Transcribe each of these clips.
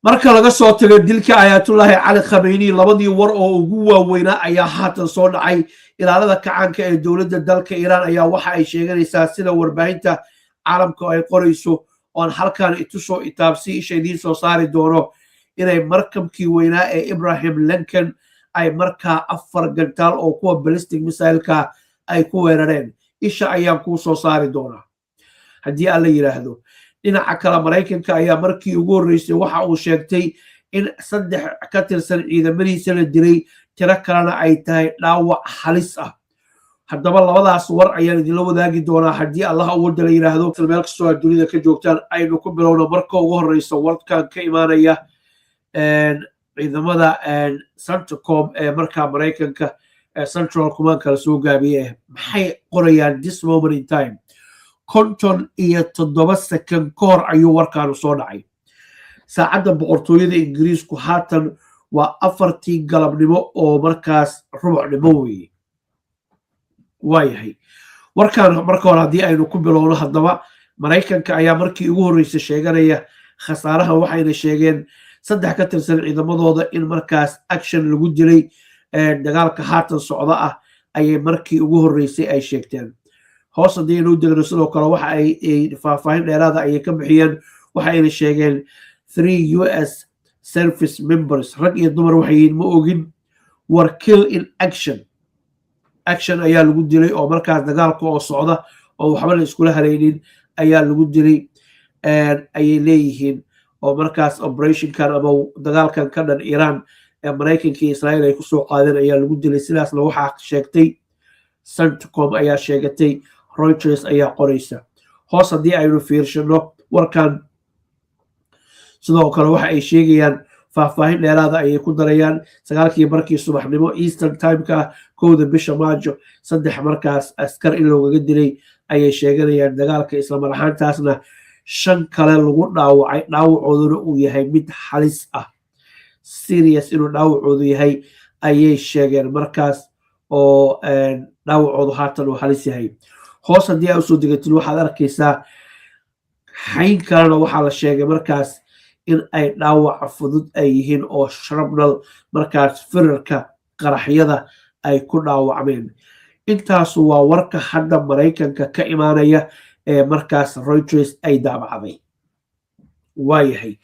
marka laga soo tago dilka Ayatullahi Cali Khamenei labadii war oo ugu waaweynaa ayaa haatan soo dhacay ilaalada kacaanka ee dowladda dalka Iran ayaa waxa ay sheeganaysaa sida warbaahinta caalamka ay qorayso oon halkan itusoo itaabsi ishaydii soo saari doono inay markabkii weynaa ee Ibrahim Lincoln ay markaa 4 gantaal oo kuwa ballistic missile-ka ay ku weerareen isha ayaan ku soo saari doonaa haddii alla yiraahdo dhinaca kale Mareykanka ayaa markii ugu horeysay waxa uu sheegtay in 3 ka tirsan ciidamadiisa la dilay tiro kalena ay tahay dhaawac halis ah haddaba labadaas war ayaan idinla wadaagi doonaa haddii Allah uu wada la yiraahdo meel kastoo dunida ka joogtaan aynu ku bilowno marka ugu horeysa warkan ka imaanaya ciidamada Centcom ee markaa Mareykanka Central Command kala soo gaabiyay maxay qorayaan this moment in time konton iyo 7 second kahor ayuu warkaanu soo dhacay saacadda boqortooyada Ingiriisku haatan waa 4 galabnimo oo markaas rubacnimo weeye waayahay warkaan marka hore haddii aynu ku bilowno haddaba Mareykanka ayaa markii ugu horeysay sheeganaya khasaaraha waxayna sheegeen 3 ka tirsan ciidamadooda in markaas action lagu dilay dagaalka haatan socda ah ayay markii ugu horeysay ay sheegteen hoos haddii inuu degno sidoo kale waxa ay faahfaahin dheeraada ayay ka bixiyeen waxayna sheegeen 3 US service members rag iyo dumar waxay ma ogin were killed in action ayaa lagu dilay oo markaas dagaalka oo socda oo waxba la iskula halaynin ayaa lagu dilay ayay leeyihiin oo markaas operationkan ama dagaalkan ka dhan Iran ee Mareykanka iyo Israa'iil ay ku soo qaadeen ayaa lagu dilay sidaasna waxa sheegtay Centcom ayaa sheegatay Reuters ayaa qoraysa hoos haddii aynu fiirshano warkan sidoo kale waxa ay sheegayaan faahfaahin dheeraada ayay ku darayaan 9:00 subaxnimo Eastern Time-ka 1 bisha Maajo 3 markaas askar in looga dilay ayay sheeganayaan dagaalka isla mar ahaantaasna 5 kale lagu dhaawacay dhaawacooduna uu yahay mid halis ah serious inuu dhaawacoodu yahay ayay sheegeen markaas oo dhaawacoodu haatan uu halis yahay hoos haddii ay soo degatin waxaad arkaysaa hayn kalena waxaa la sheegay markaas in ay dhaawac fudud ay yihiin oo shrapnel markaas firarka qaraxyada ay ku dhaawacmeen intaas waa warka hadda Mareykanka ka imaanaya ee markaas Reuters ay daabacday waayahay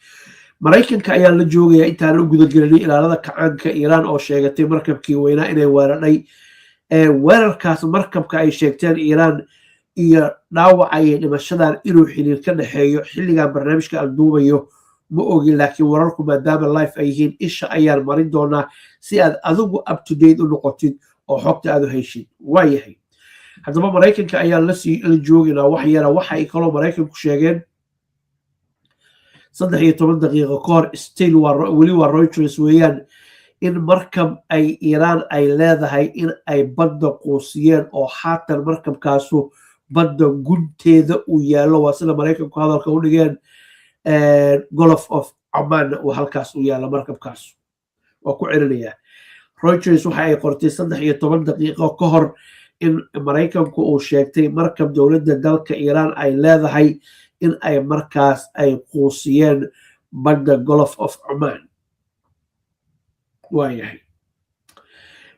Mareykanka ayaa la joogaya intaan u guda gelin ilaalada kacaanka Iran oo sheegatay markabkii weynaa inay weeraray weerarkaas markabka ay sheegteen Iran iyo dhaawaca iyo dhimashadan inuu xiriir ka dhaxeeyo xilligan barnaamijka aan duubayo ma ogin laakiin wararku maadaama live ay yihiin isha ayaan marin doonaa si aad adigu up to date u noqotid oo xogta aad u heshid waayahay haddaba Mareykanka ayaa la jooginaa wax yara waxa ay kaloo Mareykanku sheegeen 13 daqiiqo ka hor still weli waa Reuters weeyaan in markab ay Iran ay leedahay in ay badda quusiyeen oo haatan markabkaasu badda gunteeda uu yaalo waa sida Mareykanku hadalka u dhigeen Gulf of Oman oo halkaas u yaalo markabkaas oo ku cirinaya Reuters waxa ay qortay 13 daqiiqo ka hor in Mareykanku uu sheegtay markab dowladda dalka Iran ay leedahay in ay markaas ay quusiyeen badda Gulf of Oman waayahay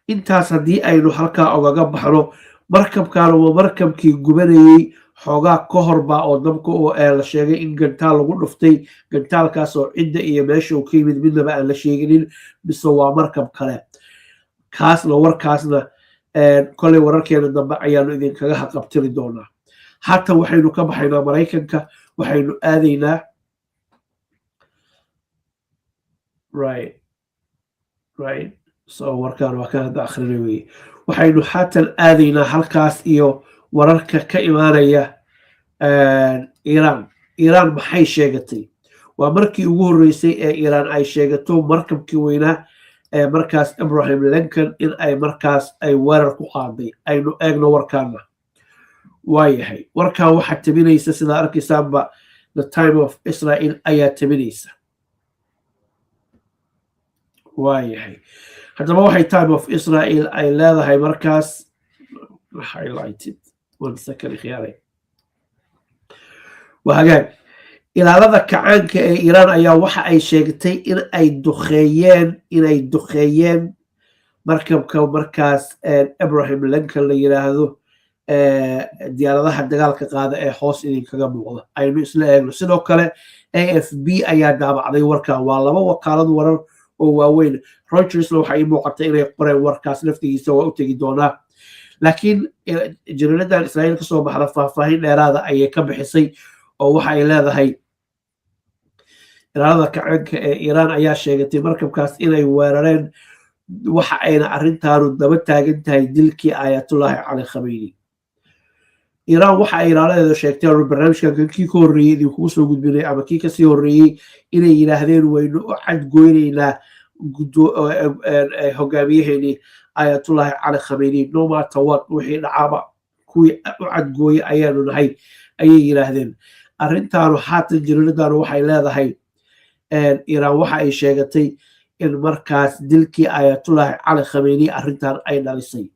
intaas haddii aynu halkaa ogaga baxno markabkan waa markabkii gubanayay xoogaa ka horba oo dabka oo la sheegay in gantaal lagu dhuftay gantaalkaas oo cidda iyo meesha uu ka yimid midnaba aan la sheeginin mise waa markab kale kaasna warkaasna kolay wararkeena dambe ayaanu idinkaga haqabtiri doonaa haatan waxaynu ka baxaynaa Mareykanka waxaynu aadaynaa right so warkaan waa ka hadda akhrinay weeye waxaynu haatan aadaynaa halkaas iyo wararka ka imaanaya Iran maxay sheegatay waa markii ugu horeysay ee Iran ay sheegato markabkii weynaa ee markaas Ibrahim Lincoln in ay markaas ay weerar ku qaaday aynu eegno warkaana waayahay warkaan waxaa tabinaysa sida arkaysaanba the time of Israel ayaa tabinaysa waayahay haddaba waxay time of Israel ay leedahay markaas highlighted 1 second khiyaaray وهاجان ilaalada kacaanka ee Iiraan ayaa waxa ay sheegtay in ay duqeeyeen markabka markaas Abraham Lincoln la yiraahdo diyaaradaha dagaalka qaada ee hoos idinkaga muuqda aynu isla eegno sidoo kale AFP ayaa daabacday warkan waa laba wakaalad warar oo waaweyn Reuters waxa ay muuqatay inay qoreen warkaas laftigiisa waa u tagi doonaa laakiin jariiradan Israa'iil ka soo baxda faahfaahin dheeraada ayay ka bixisay oo waxa ay leedahay ilaalada kacaanka ee Iiraan ayaa sheegatay markabkaas inay weerareen waxa ayna arrintaanu daba taagan tahay dilkii Ayatollah Ali Khamenei Iiraan waxa ay ilaaladeeda sheegteen barnaamijkan kii ka horreeyay idinku soo gudbinay ama kii ka sii horreeyay inay yiraahdeen waynu u cadgoynaynaa hogaamiyaheeni Ayatollah Ali Khamenei no matter what wixii dhacaba kuwii u cadgooyay ayaanu nahay ayay yiraahdeen arrintaanu haatan jiriiradaanu waxay leedahay Iiraan waxa ay sheegatay in markaas dilkii Ayatollah Ali Khamenei arrintan ay dhalisay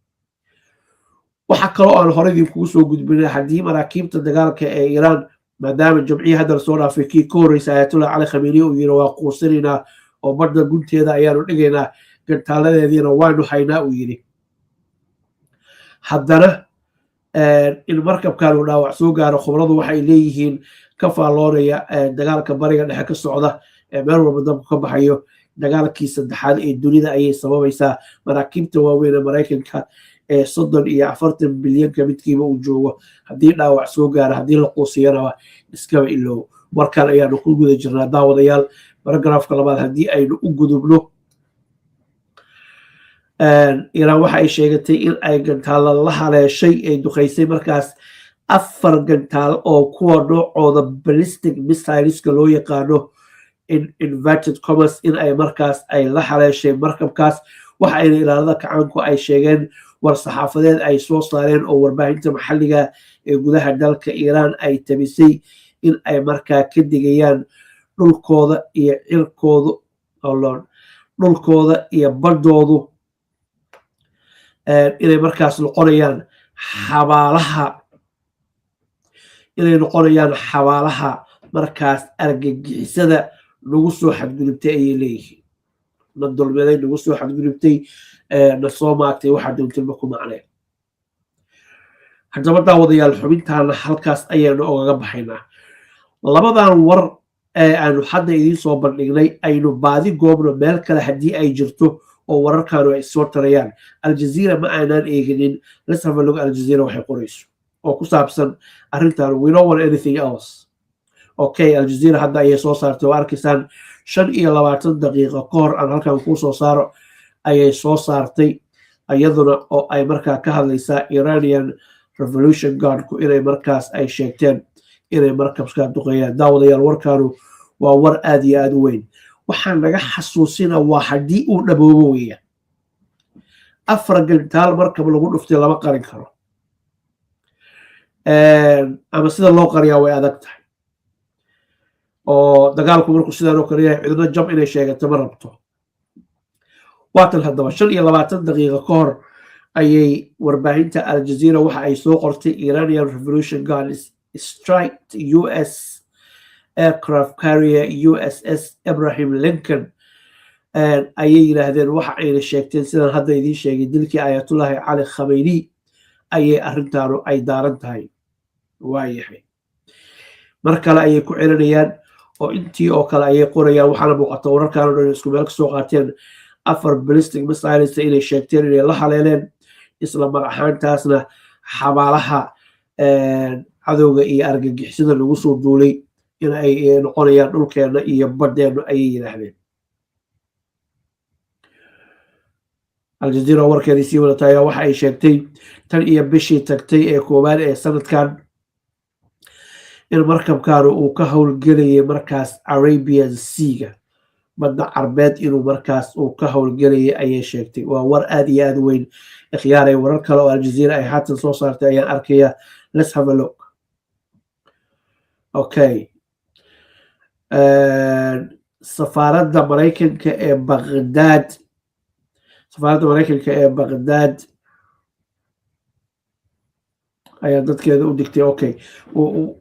waxa kale oo aan hore idinku soo gudbinay haddii maraakiibta dagaalka ee Iiraan maadaama jamciye hadda soo dhaafay kii ka horreysay Ayatollah Ali Khamenei uu yiri waa quusinaynaa oo badda gunteeda ayaanu dhigaynaa gantaaladeediina waanu haynaa uu yiri haddana in markabkan uu dhaawac soo gaaro khubradu waxay leeyihiin ka faalloonaya dagaalka bariga dhexe ka socda meel walba dabka ka baxayo dagaalkii saddexaad ee dunida ayay sababaysaa maraakiibta waaweyn ee Mareykanka ee 30 iyo 40 bilyan midkiiba uu joogo haddii dhaawac soo gaaro haddii la quusiyana iskaba ilow warkan ayaanu ku guda jirnaa daawadayaal paragraafka labaad haddii aynu u gudubno Iiraan waxa ay sheegatay in ay gantaal la haleeshay ay duqeysay markaas 4 gantaal oo kuwa noocooda ballistic missileska loo yaqaano inverted commas in ay markaas ay la haleeshay markabkaas waxa ay ilaalada kacaanku ay sheegeen war saxaafadeed ay soo saareen oo warbaahinta maxalliga ee gudaha dalka Iiraan ay tabisay in ay markaa ka digayaan dhulkooda iyo cirkooda dhulkooda iyo badoodu inay markaas noqonayaan xabaalaha markaas argagixisada lagu soo xadgudubtay ayay leeyihiin la dulmeeday lagu soo xadgudubtay na soo maagtay waxa doontilba ku macneen haddaba daawadayaal xubintaana halkaas ayaanu ogaga baxaynaa labadan war ee aanu hadda idiin soo bandhignay aynu baadi goobno meel kale haddii ay jirto oo wararkaanu ay soo tarayaan aljazeera ma aanaan eeginin let's have a look aljazeera waxay qorayso oo ku saabsan arrintan we don't want anything else okay aljazeera hadda ayay soo saartay oo arkaysaan 25 daqiiqo ka hor aan halkan ku soo saaro ayay soo saartay iyaduna oo ay markaa ka hadlaysaa Iranian Revolution Guard-ku inay markaas ay sheegteen inay markabka duqeeyaan daawadayaal warkaanu waa war aad iyo aad u weyn waxaan naga xasuusina waa haddii uu dhaboobo weeyaan 4 gantaal markab lagu dhuftay lama qarin karo ama sida loo qariyaa way adag tahay oo dagaalku markuu sidaan oo kale yahay cidna jab inay sheegato ma rabto waatan haddaba 25 daqiiqo ka hor ayay warbaahinta aljazeera waxa ay soo qortay Iranian Revolution Guard strike US aircraft carrier USS Abraham Lincoln ayay yiraahdeen waxa ayna sheegteen sidaan hadda idiin sheegay dilkii Ayatollah Ali Khamenei ayay arrintaanu ay daaran tahay waayahay mar kale ayay ku celinayaan oo intii oo kale ayay qorayaan waxaana muuqata wararkan oo dhan isku meel ka soo qaateen 4 ballistic missiles inay sheegteen inay la haleeleen isla mar ahaantaasna xabaalaha cadowga iyo argagixisada lagu soo duulay in ay noqonayaan dhulkeena iyo badeena ayay yiraahdeen aljazeera warkeedii sii wadatay waxa ay sheegtay tan iyo bishii tagtay ee koobaad ee sanadkan in markabkan uu ka howlgelayay markaas Arabian Sea badda Carbeed inuu markaas uu ka howlgelayay ayay sheegtay waa war aad iyo aad weyn ikhtiyaaray warar kale oo aljazeera ay haatan soo saartay ayaan arkaya let's have a look okay safaaradda Mareykanka ee Baghdad ayaa dadkeeda u digtay okay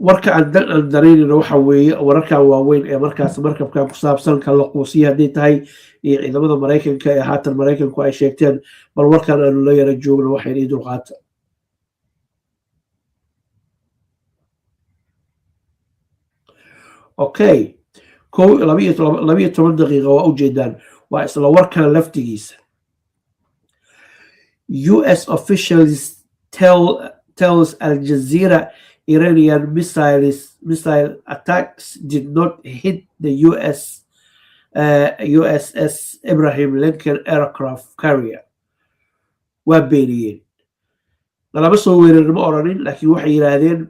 warka aan daraynayno waxa weeye wararkan waaweyn ee markaas markabkan ku saabsan kala quusiya hadday tahay iyo ciidamada maraykanka ee haatan maraykanku ay sheegteen bal warkan aanu la yara joogno waxayna ii dulqaata okay 12 daqiiqa waa ujeedaan waa isla warkan laftigiisa US officials tells Al Jazeera Iranian missile attacks did not hit the USS Abraham Lincoln aircraft carrier. waa beeniyeen lama soo weerarin ma oranin laakiin waxay yiraahdeen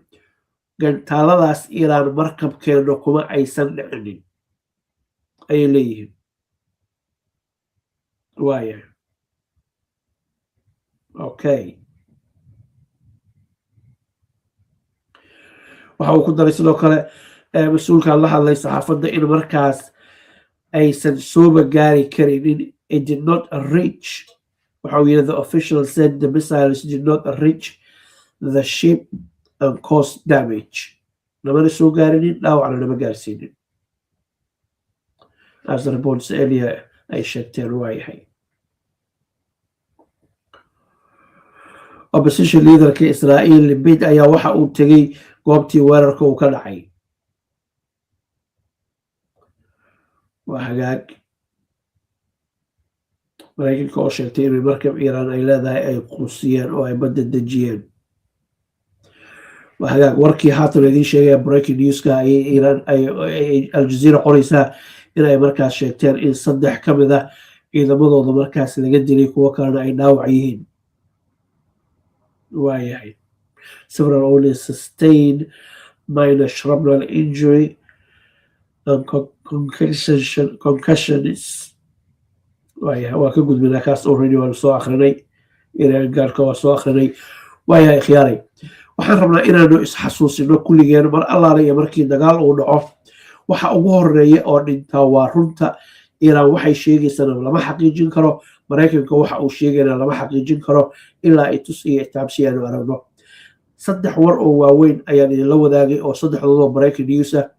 gantaaladaas Iiraan markabkeena kuma aysan dhicinin ay leeyihiin waaya okay waxa uu ku daray sidoo kale mas-uulkan la hadlay saxaafadda in markaas aysan sooba gaari karinin it did not reach waxa uu yidhi the official said the missiles did not reach the ship and cause damage namana soo gaarinin dhaawacna nama gaarsiinin as the reports earlier ay sheegteen waa yahay opposition leaderka Israel Bid ayaa waxa uu tegay goobtii weerarka uu ka dhacay waa hagaag maraykanka oo sheegtay in markab Iiraan ay leedahay ay quusiyeen oo ay badda dejiyeen waa hagaag warkii haatan idiin sheegaya breaking newska ay Iiraan ay Al Jazeera qoraysaa in ay markaas sheegteen in 3 ka mid ah ciidamadooda markaas laga dilay kuwo kalena ay dhaawac yihiin waa yahay several only sustained minor shrapnel injury and concussions waa ka gudbinaa kaas already waan soo akhrinay Iiraan gaarka waa soo akhrinay waa yahay khiyaaray waxaan rabnaa inaanu isxasuusino kulligeen mar allaale iyo markii dagaal uu dhaco waxa ugu horeeya oo dhintaa waa runta Iiraan waxay sheegaysana lama xaqiijin karo maraykanka waxa uu sheegayna lama xaqiijin karo ilaa ay tus iyo taabsi aanu aragno 3 war oo waaweyn ayaan idinla wadaagay oo 3dooda breaking news ah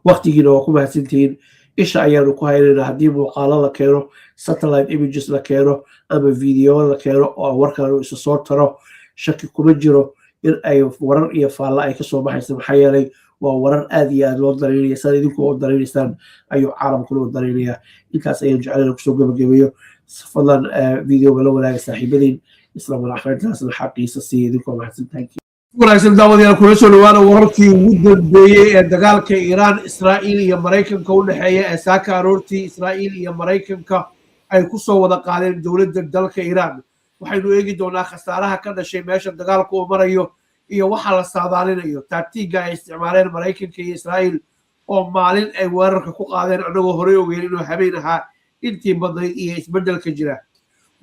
waqtigiina waa ku mahadsantihiin isha ayaanu ku haynaynaa haddii muuqaalo la keeno satellite images la keeno ama video la keeno oo warkaanu isa soo taro shaki kuma jiro in ay warar iyo faalla ay kasoo baxaysa maxaa yeelay waa warar aad iyo aad loo dareynaya saad idinku oo dareynaysaan ayuu caalamkuna u dareynayaa intaas ayaan jeclaan kusoo gabagabeeyo fadlan videoga la wadaaga saaxiibadiin isla madaxweyntaasna xaqiisa siiya idinkoo mahadsantahay wanaagsan daawadayaal kula soo dhawaada wararkii ugu dambeeyey ee dagaalka Iiraan Israa'iil iyo Maraykanka u dhaxeeya ee saaka aroortii Israa'iil iyo Maraykanka ay ku soo wada qaadeen dowladda dalka Iiraan waxaynu eegi doonaa khasaaraha ka dhashay meesha dagaalku uu marayo iyo waxa la saadaalinayo taagtiga ay isticmaaleen Maraykanka iyo Israa'iil oo maalin ay weerarka ku qaadeen anagoo horey ogeyn inuu habeen ahaa intii badnayd iyo isbeddelka jira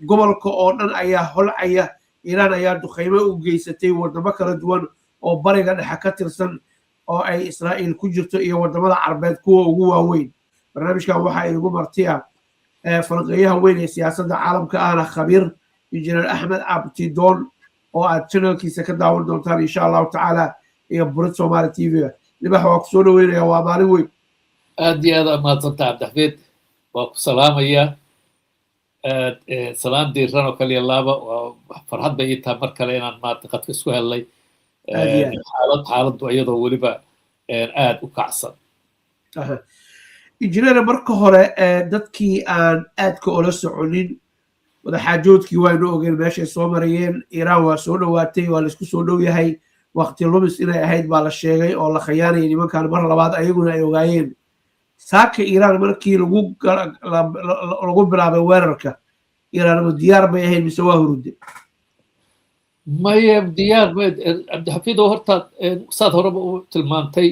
gobolka oo dhan ayaa holcaya Iiraan ayaa duqeymo u geysatay wadamo kala duwan oo bariga dhexe ka tirsan oo ay Israa'iil ku jirto iyo wadamada Carbeed kuwa ugu waaweyn barnaamijkan waxa ay ugu martiya falanqeeyaha weyn ee siyaasadda caalamka ahna khabiir injineer Axmed Abtidoon oo aad channelkiisa ka daawan doontaan insha Allah taala iyo Burid Somali TV libax waa ku soo dhaweynaya waa maalin weyn aad iyo aad mahadsantahay Cabdixafiid waa ku salaamaya salaan diiran oo kaliya laaba farxad bay ii tahay mar kale inaan maanta qadka isku helnay xaaladdu iyadoo weliba aad u kacsan injineer marka hore dadkii aan aadka ula soconin wadaxaajoodkii waynu ogeen meeshay soo marayeen Iiraan waa soo dhawaatay waa la isku soo dhow yahay waqti lumis inay ahayd baa la sheegay oo la khiyaanayay nimankan mar labaad ayaguna ay ogaayeen saaka Iiraan markii lagu bilaabay weerarka Iiraan ma diyaar bay ahayd mise waa hurudde maya diyaar Cabdixafiid oo horta saad horeba u tilmaantay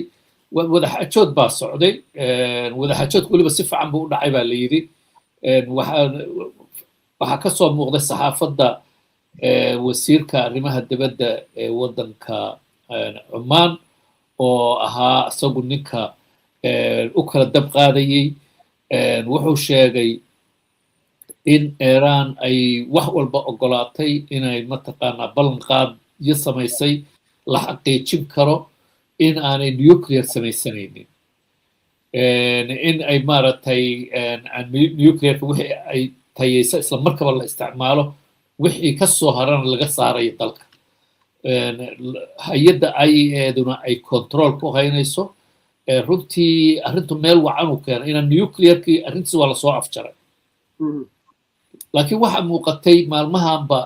wadaxaajood baa socday wadaxaajoodku weliba si fiican buu u dhacay baa la yidhi waxaa ka soo muuqday saxaafadda wasiirka arrimaha dibadda ee waddanka Cumaan oo ahaa isagu ninka u kala dab qaadayay wuxuu sheegay in Iiraan ay wax walba ogolaatay inay mataqaanaa ballan qaad iyo samaysay la xaqiijin karo in aanay nuclear samaysanaynin in ay maaragtay nuclearka wixii ay tayeysa isla markaba la isticmaalo wixii ka soo harana laga saarayo dalka hay-adda IAEA-duna ay control ku haynayso runtii arrintu meel wacan u keena inaan nuclearkii arrintiis waa lasoo afjaray laakiin waxaa muuqatay maalmahanba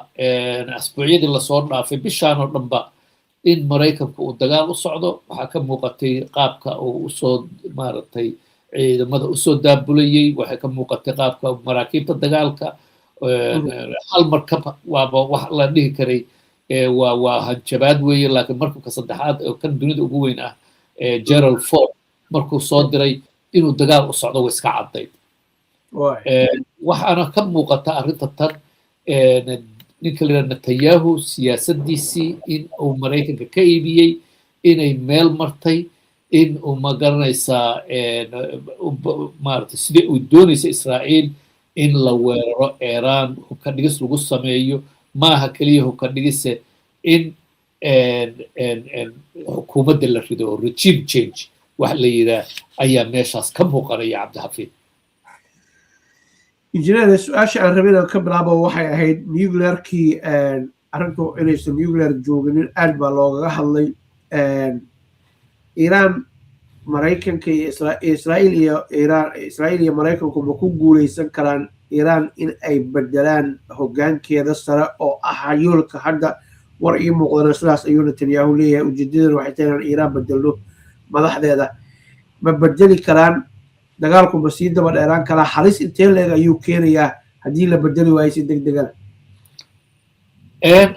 asbuucyadii lasoo dhaafay bishaan oo dhanba in maraykanku uu dagaal u socdo waxaa ka muuqatay qaabka uu usoo maaragtay ciidamada usoo daabulayey waxay ka muuqatay qaabka maraakiibta dagaalka hal markab waaba wax la dhihi karay waa hanjabaad weeye laakiin markabka saddexaad oo kan dunida ugu weyn ah Gerald Ford markuu soo diray inuu dagaal u socdo way iska caddayd waxaana ka muuqata arrinta tan ninka la yidhaha Netanyahu siyaasaddiisii in uu maraykanka ka iibiyey inay meel martay in uu magaranaysaa maaragtay sidii uu doonaysa Israa'iil in la weeraro Iran hubka dhigis lagu sameeyo maaha keliya hubka dhigise in xukuumadda la rido oo regime change wax la yidhaah ayaa meeshaas ka muuqanaya cabdixafiid injineer su-aasha aan rabay inaan ka bilaabo waxay ahayd nuclearkii arrintu inaysan nuclear jooginin aad baa loogaga hadlay iiraan maraykanka iyo israa'iil iyo maraykanku ma ku guuleysan karaan iiraan in ay bedelaan hoggaankeeda sare oo ah yoolka hadda war ii muuqdana sidaas ayuu Netanyahu leeyahay ujeedadana waxay tahay inaan iiraan bedelno madaxdeeda ma bedeli karaan dagaalku ma sii daba dheeraan karaa halis intee leeg ayuu keenayaa haddii la bedeli waayo si degdegan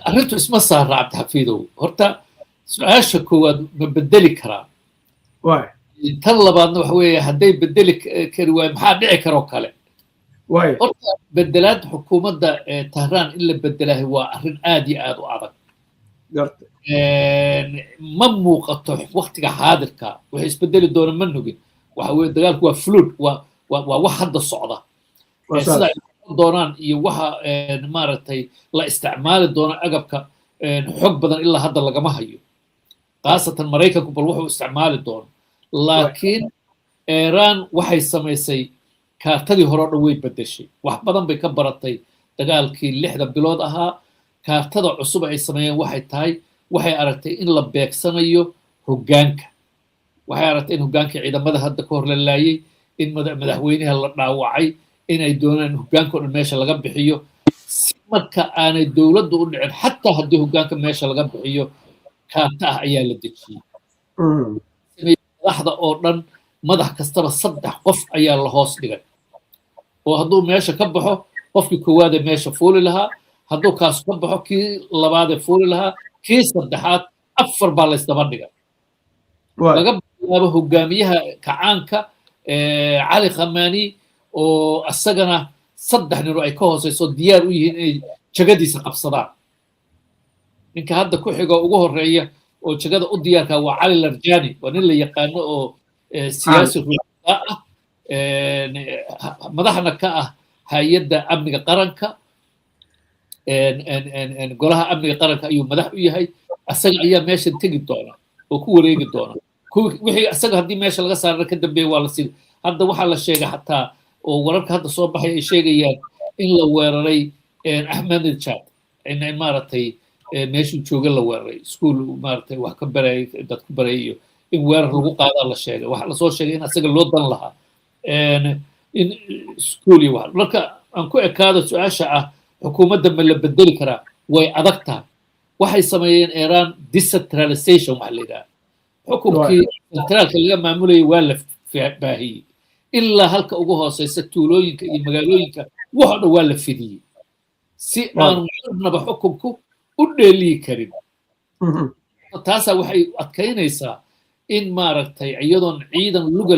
arrintu isma saara cabdixafiidow horta su-aasha koowaad ma bedeli karaa tan labaadna waxa weeye hadday bedeli kari waayo maxaa dhici karoo kale horta bedelaad xukuumadda Tahraan in la bedelahay waa arrin aad iyo aad u adag ma muuqato waqtiga xaadirka waxay isbedeli doona ma nugin waxa weeye dagaalku waa fluid waa wax hadda socda sida ay doonaan iyo waxa maaragtay la isticmaali doona agabka xog badan ilaa hadda lagama hayo khaasatan maraykanku bal wuxuu isticmaali doono laakiin Iran waxay samaysay kaartadii hore oo dhan way bedeshay wax badan bay ka baratay dagaalkii 6 bilood ahaa kaartada cusub ay sameeyeen waxay tahay waxay aragtay in la beegsanayo hoggaanka waxay aragtay in hoggaanka ciidamada hadda ka hor la laayay in madaxweynaha la dhaawacay in ay doonaan hoggaanka oo dhan meesha laga bixiyo si marka aanay dowladdu u dhicin xataa haddii hoggaanka meesha laga bixiyo kaarta ah ayaa la dejiyey madaxda oo dhan madax kastaba 3 qof ayaa la hoos dhigay oo hadduu meesha ka baxo qofkii koowaad ee meesha fuuli lahaa hadduu kaas ka baxo kii labaad ee fuuli lahaa kii saddexaad 4 baa la isdaba dhigay laga bilaabo hogaamiyaha kacaanka cali khamaani oo asagana 3 nin oo ay ka hooseyso diyaar u yihiin inay jagadiisa qabsadaan ninka hadda ku xigo ugu horeeya oo jagada u diyaarka waa cali larjani waa nin la yaqaano oo siyaasi ruuxa ah madaxna ka ah hay'adda amniga qaranka golaha amniga qaranka ayuu madax u yahay asaga ayaa meesha tegi doona oo ku wareegi doona wixii asaga haddii meesha laga saarana ka dambeeya waa la sii hadda waxaa la sheegay xataa oo wararka hadda soo baxay ay sheegayaan in la weeraray Ahmadinejad in maaragtay meeshuu jooga la weeraray iskuul maaragtay wax ka baray dad ku baray iyo in weerar lagu qaadaa la sheegay waxa la soo sheegay in asaga loo dan lahaa in iskuul iyo wax marka aan ku ekaado su-aasha ah xukuumadda ma la bedeli karaa way adag tahay waxay sameeyeen Iran decentralization waxa la yidhaha xukunkii centraalka laga maamulayay waa la baahiyey ilaa halka ugu hooseysa tuulooyinka iyo magaalooyinka waxa dhan waa la fidiyey si aanu marnaba xukunku u dheeliyi karin taasaa waxay adkaynaysaa in maaragtay iyadoon ciidan luga